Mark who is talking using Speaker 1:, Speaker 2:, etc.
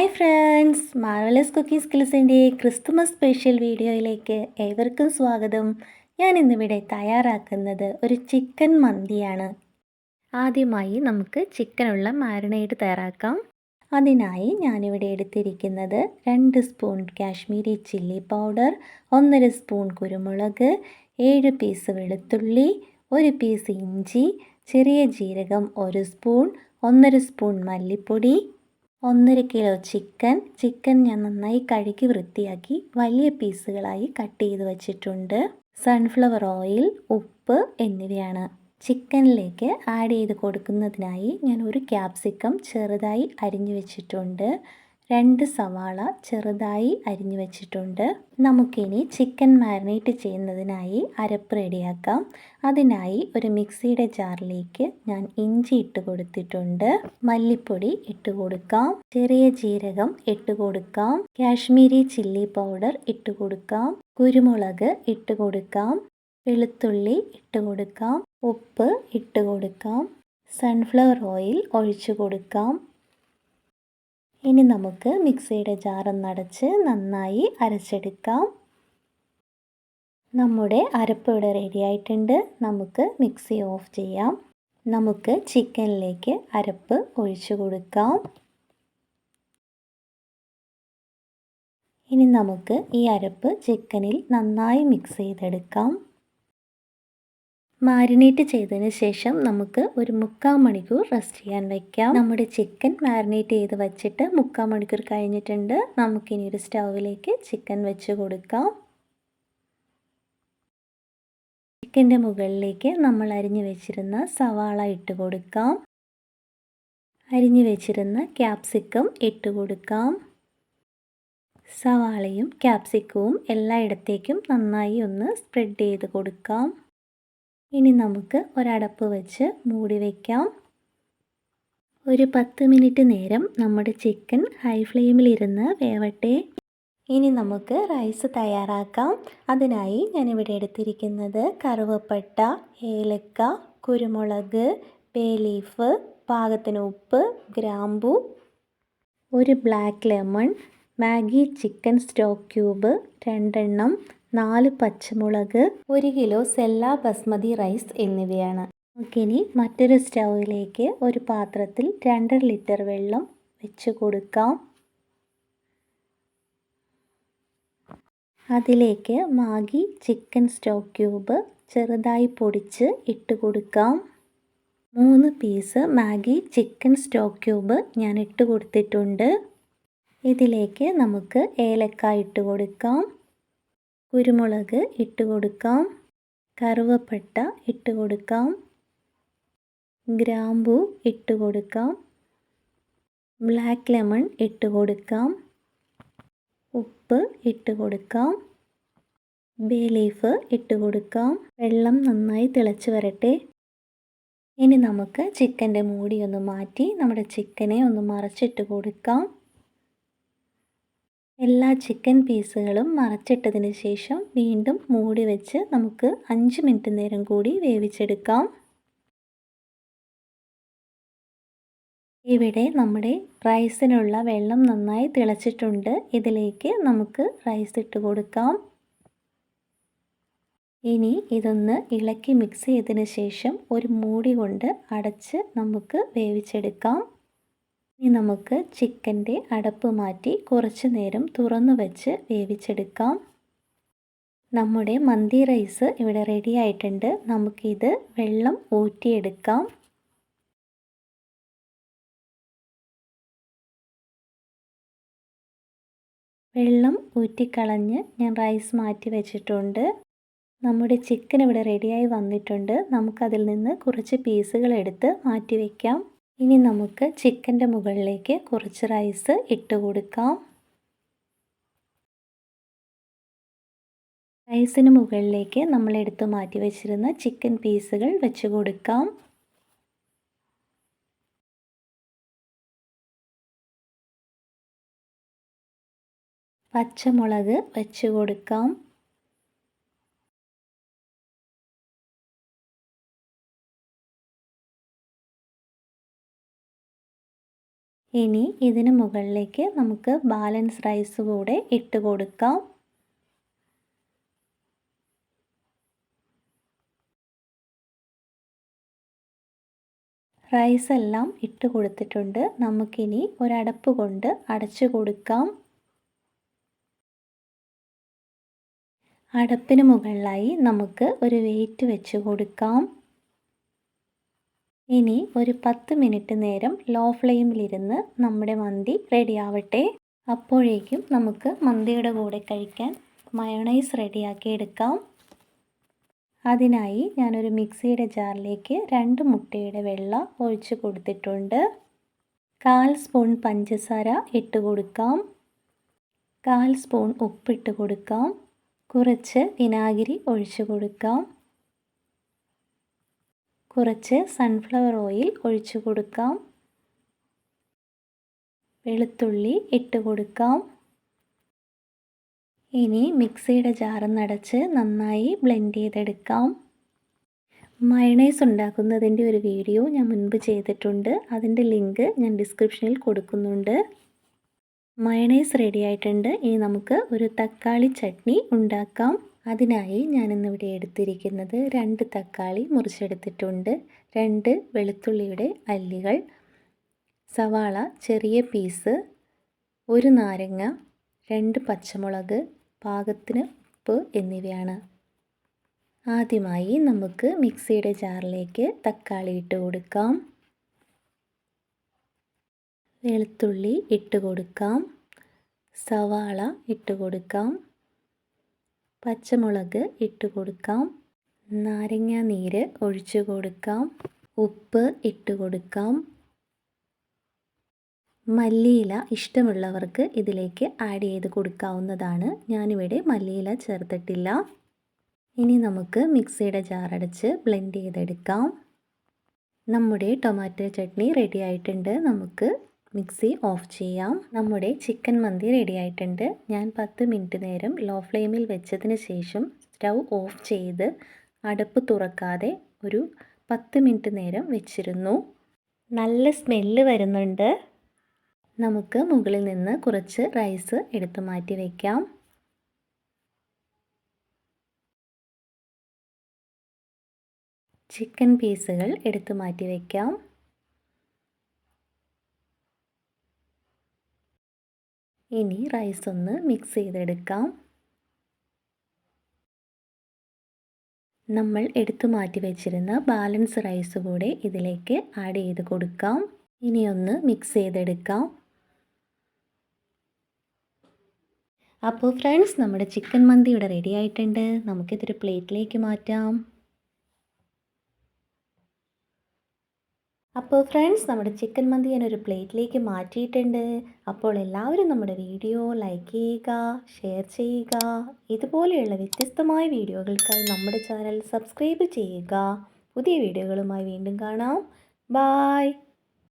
Speaker 1: Hi friends, marvellous cooking സ്കിൽസിൻ്റെ Christmas special വീഡിയോയിലേക്ക് ഏവർക്കും സ്വാഗതം. ഞാൻ ഇന്നിവിടെ തയ്യാറാക്കുന്നത് ഒരു ചിക്കൻ മന്തിയാണ്. ആദ്യമായി നമുക്ക് ചിക്കനുള്ള മാരിനേഡ് തയ്യാറാക്കാം. അതിനായി ഞാനിവിടെ എടുത്തിരിക്കുന്നത് 2 spoon Kashmiri chilli powder, 1.5 spoon കുരുമുളക്, 7 പീസ് വെളുത്തുള്ളി, 1 പീസ് ഇഞ്ചി, ചെറിയ ജീരകം 1 സ്പൂൺ, 1.5 സ്പൂൺ മല്ലിപ്പൊടി, 1.5 കിലോ ചിക്കൻ ഞാൻ നന്നായി കഴുകി വൃത്തിയാക്കി വലിയ പീസുകളായി കട്ട് ചെയ്ത് വച്ചിട്ടുണ്ട്. സൺഫ്ലവർ ഓയിൽ, ഉപ്പ് എന്നിവയാണ്. ചിക്കനിലേക്ക് ആഡ് ചെയ്ത് കൊടുക്കുന്നതിനായി ഞാൻ ഒരു ക്യാപ്സിക്കം ചെറുതായി അരിഞ്ഞു വെച്ചിട്ടുണ്ട്. 2 സവാള ചെറുതായി അരിഞ്ഞു വെച്ചിട്ടുണ്ട്. നമുക്കിനി ചിക്കൻ മാരിനേറ്റ് ചെയ്യുന്നതിനായി അരപ്പ് റെഡിയാക്കാം. അതിനായി ഒരു മിക്സിയുടെ ജാറിലേക്ക് ഞാൻ ഇഞ്ചി ഇട്ട് കൊടുത്തിട്ടുണ്ട്. മല്ലിപ്പൊടി ഇട്ട് കൊടുക്കാം, ചെറിയ ജീരകം ഇട്ട് കൊടുക്കാം, കാശ്മീരി ചില്ലി പൗഡർ ഇട്ട് കൊടുക്കാം, കുരുമുളക് ഇട്ട് കൊടുക്കാം, വെളുത്തുള്ളി ഇട്ട് കൊടുക്കാം, ഉപ്പ് ഇട്ട് കൊടുക്കാം, സൺഫ്ലവർ ഓയിൽ ഒഴിച്ചു കൊടുക്കാം. ഇനി നമുക്ക് മിക്സിയുടെ ജാറൊന്നടച്ച് നന്നായി അരച്ചെടുക്കാം. നമ്മുടെ അരപ്പ് ഇവിടെ റെഡി ആയിട്ടുണ്ട്. നമുക്ക് മിക്സി ഓഫ് ചെയ്യാം. നമുക്ക് ചിക്കനിലേക്ക് അരപ്പ് ഒഴിച്ചു കൊടുക്കാം. ഇനി നമുക്ക് ഈ അരപ്പ് ചിക്കനിൽ നന്നായി മിക്സ് ചെയ്തെടുക്കാം. മാരിനേറ്റ് ചെയ്തതിന് ശേഷം നമുക്ക് ഒരു 3/4 മണിക്കൂർ റെസ്റ്റ് ചെയ്യാൻ വയ്ക്കാം. നമ്മുടെ ചിക്കൻ മാരിനേറ്റ് ചെയ്ത് വച്ചിട്ട് 3/4 മണിക്കൂർ കഴിഞ്ഞിട്ടുണ്ട്. നമുക്കിനി ഒരു സ്റ്റൗവിലേക്ക് ചിക്കൻ വെച്ച് കൊടുക്കാം. ചിക്കൻ്റെ മുകളിലേക്ക് നമ്മൾ അരിഞ്ഞു വെച്ചിരുന്ന സവാള ഇട്ട് കൊടുക്കാം. അരിഞ്ഞു വെച്ചിരുന്ന ക്യാപ്സിക്കം ഇട്ട് കൊടുക്കാം. സവാളയും ക്യാപ്സിക്കവും എല്ലായിടത്തേക്കും നന്നായി ഒന്ന് സ്പ്രെഡ് ചെയ്ത് കൊടുക്കാം. ഇനി നമുക്ക് ഒരടപ്പ് വെച്ച് മൂടി വയ്ക്കാം. ഒരു 10 മിനിറ്റ് നേരം നമ്മുടെ ചിക്കൻ ഹൈ ഫ്ലെയിമിലിരുന്ന് വേവട്ടെ. ഇനി നമുക്ക് റൈസ് തയ്യാറാക്കാം. അതിനായി ഞാനിവിടെ എടുത്തിരിക്കുന്നത് കറുവപ്പട്ട, ഏലക്ക, കുരുമുളക്, ബേ ലീഫ്, പാകത്തിന് ഉപ്പ്, ഗ്രാമ്പൂ, ഒരു black lemon, Maggi chicken stock cube 2 എണ്ണം, 4 പച്ചമുളക്, 1 കിലോ സെല്ല ബസ്മതി റൈസ് എന്നിവയാണ്. നമുക്കിനി മറ്റൊരു സ്റ്റൗവിലേക്ക് ഒരു പാത്രത്തിൽ 2.5 ലിറ്റർ വെള്ളം വെച്ച് കൊടുക്കാം. അതിലേക്ക് മാഗി ചിക്കൻ സ്റ്റോക്ക് ക്യൂബ് ചെറുതായി പൊടിച്ച് ഇട്ട് കൊടുക്കാം. 3 piece Maggi chicken stock cube ഞാൻ ഇട്ട് കൊടുത്തിട്ടുണ്ട്. ഇതിലേക്ക് നമുക്ക് ഏലക്ക ഇട്ട് കൊടുക്കാം, കുരുമുളക് ഇട്ട് കൊടുക്കാം, കറുവപ്പട്ട ഇട്ട് കൊടുക്കാം, ഗ്രാമ്പൂ ഇട്ട് കൊടുക്കാം, ബ്ലാക്ക് ലെമൺ ഇട്ട് കൊടുക്കാം, ഉപ്പ് ഇട്ട് കൊടുക്കാം, ബേ ലീഫ് ഇട്ട് കൊടുക്കാം. വെള്ളം നന്നായി തിളച്ച് വരട്ടെ. ഇനി നമുക്ക് ചിക്കൻ്റെ മൂടി ഒന്ന് മാറ്റി നമ്മുടെ ചിക്കനെ ഒന്ന് മറച്ചിട്ട് കൊടുക്കാം. എല്ലാ ചിക്കൻ പീസുകളും മറച്ചിട്ടതിന് ശേഷം വീണ്ടും മൂടി വെച്ച് നമുക്ക് 5 മിനിറ്റ് നേരം കൂടി വേവിച്ചെടുക്കാം. ഇവിടെ നമ്മുടെ റൈസിനുള്ള വെള്ളം നന്നായി തിളച്ചിട്ടുണ്ട്. ഇതിലേക്ക് നമുക്ക് റൈസ് ഇട്ട് കൊടുക്കാം. ഇനി ഇതൊന്ന് ഇളക്കി മിക്സ് ചെയ്തതിന് ശേഷം ഒരു മൂടി കൊണ്ട് അടച്ച് നമുക്ക് വേവിച്ചെടുക്കാം. ഇനി നമുക്ക് ചിക്കൻ്റെ അടപ്പ് മാറ്റി കുറച്ച് നേരം തുറന്നു വെച്ച് വേവിച്ചെടുക്കാം. നമ്മുടെ മന്തി റൈസ് ഇവിടെ റെഡി ആയിട്ടുണ്ട്. നമുക്കിത് വെള്ളം ഊറ്റിയെടുക്കാം. വെള്ളം ഊറ്റിക്കളഞ്ഞ് ഞാൻ റൈസ് മാറ്റി വെച്ചിട്ടുണ്ട്. നമ്മുടെ ചിക്കൻ ഇവിടെ റെഡിയായി വന്നിട്ടുണ്ട്. നമുക്കതിൽ നിന്ന് കുറച്ച് പീസുകൾ എടുത്ത് മാറ്റി വയ്ക്കാം. ഇനി നമുക്ക് ചിക്കൻ്റെ മുകളിലേക്ക് കുറച്ച് റൈസ് ഇട്ട് കൊടുക്കാം. റൈസിന് മുകളിലേക്ക് നമ്മൾ എടുത്ത് മാറ്റി വെച്ചിരുന്ന ചിക്കൻ പീസുകൾ വെച്ച് കൊടുക്കാം. പച്ചമുളക് വെച്ച് കൊടുക്കാം. ഇനി ഇതിന് മുകളിലേക്ക് നമുക്ക് ബാലൻസ് റൈസ് കൂടെ ഇട്ട് കൊടുക്കാം. റൈസ് എല്ലാം ഇട്ട് കൊടുത്തിട്ടുണ്ട്. നമുക്കിനി ഒരടപ്പ് കൊണ്ട് അടച്ചു കൊടുക്കാം. അടപ്പിന് മുകളിലായി നമുക്ക് ഒരു വെയിറ്റ് വെച്ച് കൊടുക്കാം. ഇനി ഒരു 10 മിനിറ്റ് നേരം ലോ ഫ്ലെയിമിലിരുന്ന് നമ്മുടെ മന്തി റെഡിയാവട്ടെ. അപ്പോഴേക്കും നമുക്ക് മന്തിയുടെ കൂടെ കഴിക്കാൻ മയോണൈസ് റെഡിയാക്കി എടുക്കാം. അതിനായി ഞാനൊരു മിക്സിയുടെ ജാറിലേക്ക് 2 മുട്ടയുടെ വെള്ള ഒഴിച്ച് കൊടുത്തിട്ടുണ്ട്. 1/4 സ്പൂൺ പഞ്ചസാര ഇട്ട് കൊടുക്കാം. 1/4 സ്പൂൺ ഉപ്പിട്ട് കൊടുക്കാം. കുറച്ച് വിനാഗിരി ഒഴിച്ച് കൊടുക്കാം. കുറച്ച് സൺഫ്ലവർ ഓയിൽ ഒഴിച്ച് കൊടുക്കാം. വെളുത്തുള്ളി ഇട്ട് കൊടുക്കാം. ഇനി മിക്സിയുടെ ജാറൊന്നടച്ച് നന്നായി ബ്ലെൻഡ് ചെയ്തെടുക്കാം. മയണൈസ് ഉണ്ടാക്കുന്നതിൻ്റെ ഒരു വീഡിയോ ഞാൻ മുൻപ് ചെയ്തിട്ടുണ്ട്. അതിൻ്റെ ലിങ്ക് ഞാൻ ഡിസ്ക്രിപ്ഷനിൽ കൊടുക്കുന്നുണ്ട്. മയണൈസ് റെഡി ആയിട്ടുണ്ട്. ഇനി നമുക്ക് ഒരു തക്കാളി ചട്നി ഉണ്ടാക്കാം. അതിനായി ഞാനിന്നിവിടെ എടുത്തിരിക്കുന്നത് 2 തക്കാളി മുറിച്ചെടുത്തിട്ടുണ്ട്, 2 വെളുത്തുള്ളിയുടെ അല്ലികൾ, സവാള ചെറിയ പീസ്, 1 നാരങ്ങ, 2 പച്ചമുളക്, പാകത്തിന് ഉപ്പ് എന്നിവയാണ്. ആദ്യമായി നമുക്ക് മിക്സിയുടെ ജാറിലേക്ക് തക്കാളി ഇട്ട് കൊടുക്കാം. വെളുത്തുള്ളി ഇട്ട് കൊടുക്കാം. സവാള ഇട്ട് കൊടുക്കാം. പച്ചമുളക് ഇട്ട് കൊടുക്കാം. നാരങ്ങ നീര് ഒഴിച്ച് കൊടുക്കാം. ഉപ്പ് ഇട്ട് കൊടുക്കാം. മല്ലിയില ഇഷ്ടമുള്ളവർക്ക് ഇതിലേക്ക് ആഡ് ചെയ്ത് കൊടുക്കാവുന്നതാണ്. ഞാനിവിടെ മല്ലിയില ചേർത്തിട്ടില്ല. ഇനി നമുക്ക് മിക്സിയുടെ ജാറടച്ച് ബ്ലെൻഡ് ചെയ്തെടുക്കാം. നമ്മുടെ ടൊമാറ്റോ ചട്നി റെഡി ആയിട്ടുണ്ട്. നമുക്ക് മിക്സി ഓഫ് ചെയ്യാം. നമ്മുടെ ചിക്കൻ മന്തി റെഡി ആയിട്ടുണ്ട്. ഞാൻ 10 മിനിറ്റ് നേരം ലോ ഫ്ലെയിമിൽ വെച്ചതിന് ശേഷം സ്റ്റൗ ഓഫ് ചെയ്ത് അടപ്പ് തുറക്കാതെ ഒരു 10 മിനിറ്റ് നേരം വെച്ചിരുന്നു. നല്ല സ്മെല്ല് വരുന്നുണ്ട്. നമുക്ക് മുകളിൽ നിന്ന് കുറച്ച് റൈസ് എടുത്തു മാറ്റി വയ്ക്കാം. ചിക്കൻ പീസുകൾ എടുത്തു മാറ്റി വയ്ക്കാം. ഇനി റൈസ് ഒന്ന് മിക്സ് ചെയ്തെടുക്കാം. നമ്മൾ എടുത്തു മാറ്റി വെച്ചിരുന്ന ബാലൻസ് റൈസ് കൂടെ ഇതിലേക്ക് ആഡ് ചെയ്ത് കൊടുക്കാം. ഇനി ഒന്ന് മിക്സ് ചെയ്തെടുക്കാം. അപ്പോൾ ഫ്രണ്ട്സ്, നമ്മുടെ ചിക്കൻ മന്തി ഇവിടെ റെഡി ആയിട്ടുണ്ട്. നമുക്കിതൊരു പ്ലേറ്റിലേക്ക് മാറ്റാം. അപ്പോൾ ഫ്രണ്ട്സ്, നമ്മുടെ ചിക്കൻ മന്തി ഞാനൊരു പ്ലേറ്റിലേക്ക് മാറ്റിയിട്ടുണ്ട്. അപ്പോൾ എല്ലാവരും നമ്മുടെ വീഡിയോ ലൈക്ക് ചെയ്യുക, ഷെയർ ചെയ്യുക. ഇതുപോലെയുള്ള വ്യത്യസ്തമായ വീഡിയോകൾക്കായി നമ്മുടെ ചാനൽ സബ്സ്ക്രൈബ് ചെയ്യുക. പുതിയ വീഡിയോകളുമായി വീണ്ടും കാണാം. ബായ്.